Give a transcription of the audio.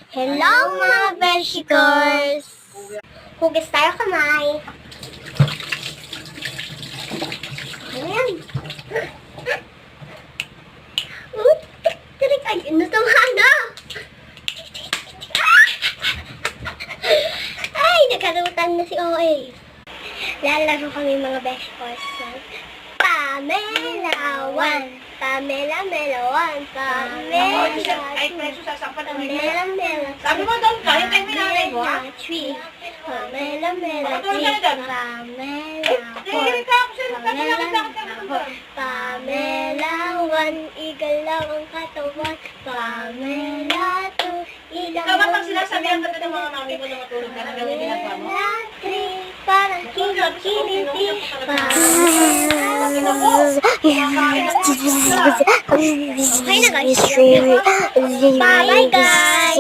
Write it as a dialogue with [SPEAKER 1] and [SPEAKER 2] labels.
[SPEAKER 1] Hello mga Beshikors! Hugas tayo kamay. Ayan. Tirik ay, natumana. Ay, nagkarutan na si OA. Lalaro kami mga Beshikors. Pamela 1. Pamela Mela 1. Pamela 2. Pamela Mela 3.
[SPEAKER 2] Sabi mo doon ka, yung kay minanay mo, ha?
[SPEAKER 1] Pamela Mela 3. Pamela 4. Pamela 4. Pamela 1. Igal lang ang katawan. Pamela 2. Ilang
[SPEAKER 2] Ikaw ba pag sinasabihan ka ng mga mami mo na matulog ka na gawin ginagawa mo?
[SPEAKER 1] Pamela 3. Parang kinikiliti. Okay na guys. Bye-bye guys.